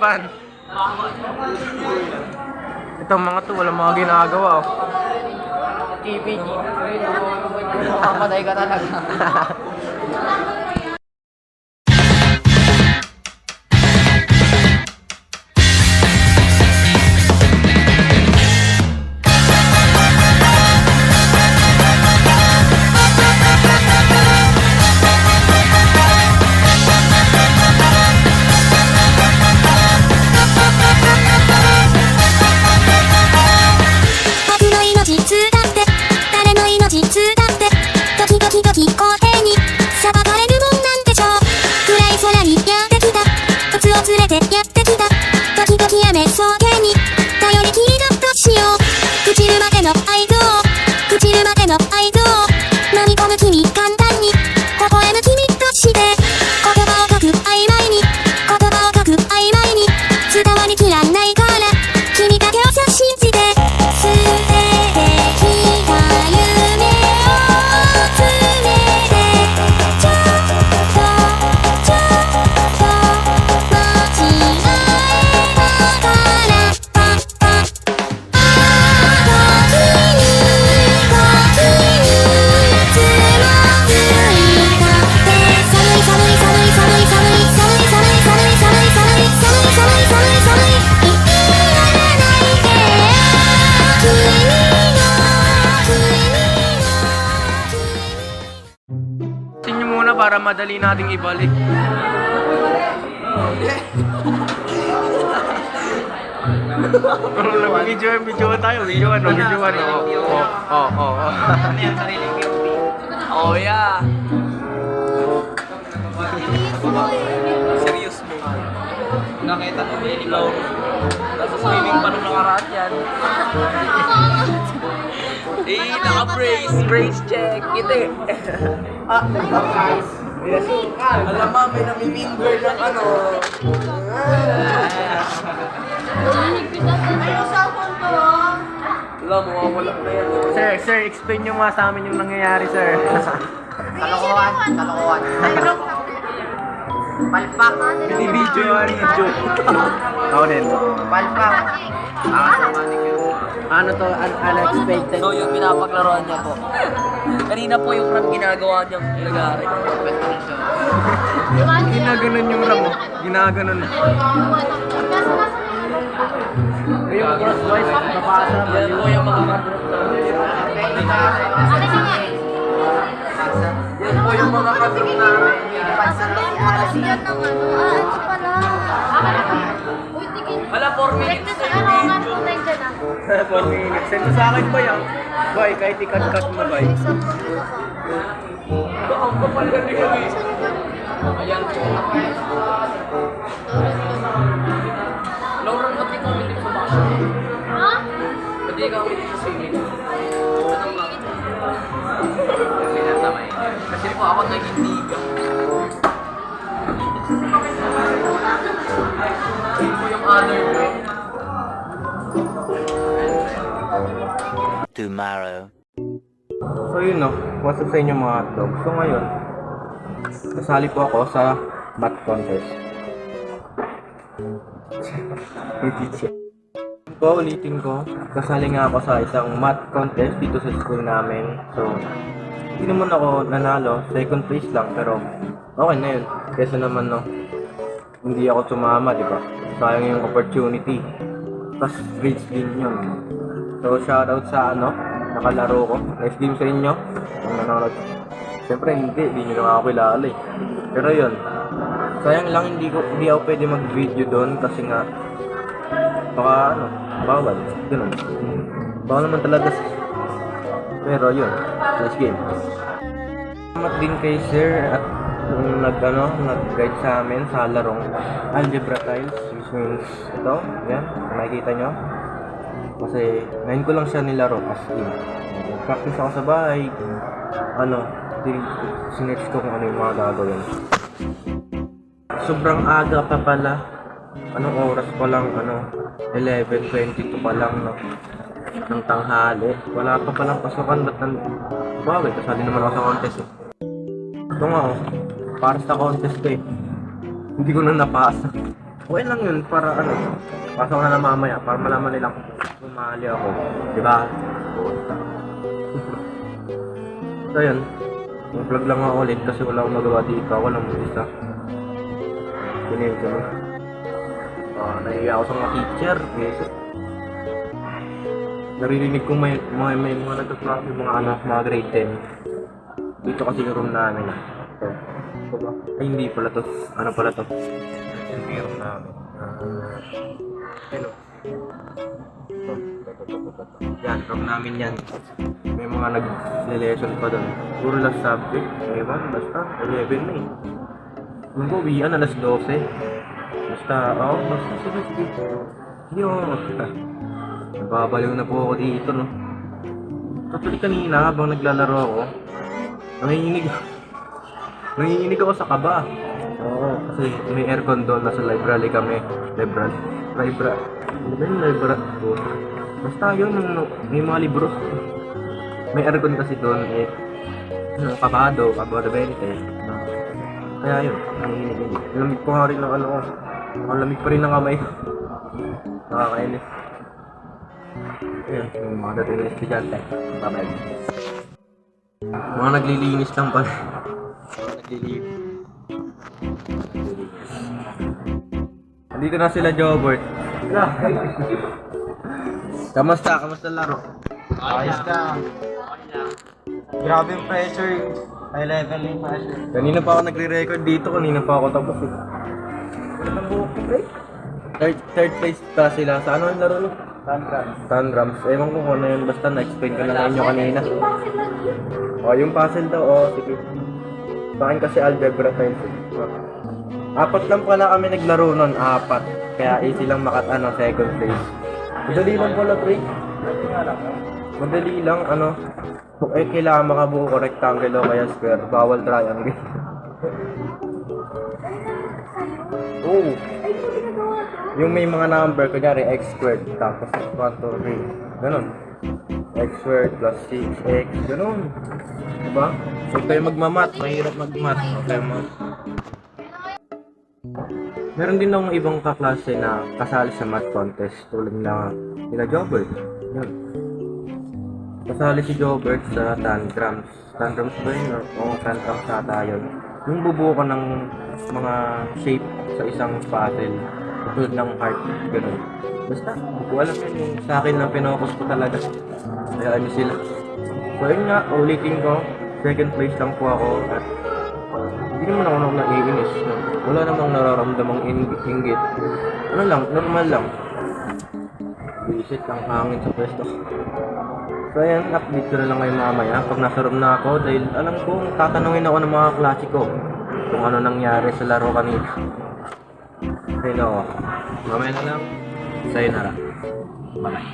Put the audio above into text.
pan. Itong mga to, walang mga ginagawa oh. TVG. Makamatay ka talaga. Para madali nating ibalik. Video tayo. Video ano. Ano yan, sariling beauty? Oh yeah. Serious mo. Nakita ko ikaw. Nasa swimming pa nung nakaraan yan. Naka-brace. Brace check. Ito alam mo, may nami-finger ng ano. Alam mo, wala na yan. Sir, explain nyo nga sa amin yung nangyayari, sir. Kalokohan. Palpak. Video yung video. Ako din. Palpak. Ano to? Unexpected. So yung pinapaglaruan niya po. Kanina po yung ram ginagawa niyang ilagari. Ginaganon yung ram mo. Ginaganon. Yung crosswise, napasa. Yan po yung mga kadrop Yan po yung mga kadrop namin. Yan ng ano, ano pala? Uy, tigil. Wala, 4 minutes na yung video. 4 minutes. Send mo sa akin ba yan? Boy, kahit ikat-cut mo ba? Ang kapal ka rin kami. Ayan po. Lauren, pati kami dito sa basa. Ha? Pati kami dito sa swimming. Anong lang? Kasi nasamay. Kasi po ako nag-indiga. Yun po yung other way. Tomorrow. So yun no, what's up sa inyo mga hotdog? So ngayon, kasali po ako sa math contest. Ulitin ko, kasali nga ako sa isang math contest dito sa school namin. So, hindi naman ako nanalo, second place lang, pero okay na yun. Kesa naman no, hindi ako sumama, di ba? Sayang yung opportunity. Tapos grades din yun. So shoutout sa nakalaro ko. Nice game sa inyo. Ang nanonood. Siyempre hindi nyo na ako kilala eh. Pero yun, sayang lang hindi ako pwede mag-video doon kasi nga baka bawal. Ganun. Bawal naman talaga. Pero yun, nice game. Salamat din kay sir at nag-guide sa amin sa larong algebra tiles, which means ito, yan, makikita nyo. Kasi ngayon ko lang siya nilaro as in. Practice ako sa bahay. Sinearch ko kung ano yung mga gagawin. Sobrang aga pa pala. Anong oras pa lang, 11:22 pa lang, no? Ng tanghali. Wala pa palang pasukan, ba't bagay, kasali naman ako sa contest eh. Ito nga para sa contest ko eh. Hindi ko na napasa. Okay lang yun para ano, pasok na lang mamaya para malaman nilang sumali ako. Diba? Puta. So yun, mag-vlog lang ako ulit kasi wala akong magawa dito. Ako lang mag-isa. Pinil ko. Nahiya ako sa mga teacher. Yes. Naririnig kong may mga nagtatrack yung mga anak, mga grade 10. Dito kasi yung room namin. So, ito ba? Ay, hindi pala to. Ano pala to? Yung room namin. Hello. Yan, room namin yan. May mga nag-lesson pa doon. Puro last subject. Ewan, basta. 11 na eh. Nung ko, uwian, alas 12. Basta, basta, sige. Yun. Nababaliw na po ako dito, no. Actually, kanina, habang naglalaro ako, nanginginig ako sa kaba. Oo, kasi may aircon doon, nasa library kami. Library. Ano ba yung library? Basta yun, may mga libro. May aircon kasi doon, kabado 20. Kaya yun, nanginginig. Lamig ko nga rin ng ano ko. Ang lamig pa rin ng kamay. Nakakainis. Ayan, yung mga dating na estudyante. Babay. Mga naglilinis lang pala. Mga naglilinis. Andito na sila, Jobert. Kamusta laro? Ayos ka. Grabe yung pressure. High level yung pressure. Kanina pa ako nagre-record dito, kanina pa ako tapos eh. Third place pa sila. Sa ano yung laro nyo? Tangrams. Ewan ko kung ano yun. Basta na-explain ko na lang inyo kanina. Yung puzzle daw. Sige. Sa akin kasi algebra times. 4 lang pala kami naglaro nun. 4. Kaya easy lang second place. Madali lang pala, Trey. Madali lang, kailangan makabuo ko rectangle o kaya square. Bawal triangle. Oh! Yung may mga number, kunyari x squared, tapos 1, 2, 3, ganun. X squared plus 6x, ganun. Diba? Huwag kayo magmamat, mahirap magmat. Okay, meron din akong ibang kaklase na kasali sa math contest tulad nila Jobert. Yun. Kasali si Jobert sa tangrams. Tangrams ba yun? Oo, tangrams ata yun. Yung bubuo ko ng mga shape sa isang puzzle. Tulad ng heart, gano'n. Basta, hindi ko alam yun. Yung sa akin lang pinokus ko talaga. Kaya ano sila. So yun nga, ulitin ko. Second place lang po ako. At hindi naman ako naiinis. Wala namang nararamdamang inggit. Ano lang, normal lang. Visit ang hangin sa pwesto. So ayan, update ko na lang kayo mamaya pag nasa room na ako dahil alam ko, tatanungin ako ng mga klase ko kung ano nangyari sa laro kanina. Hello. Mamaya na lang. Sayonara. Bye.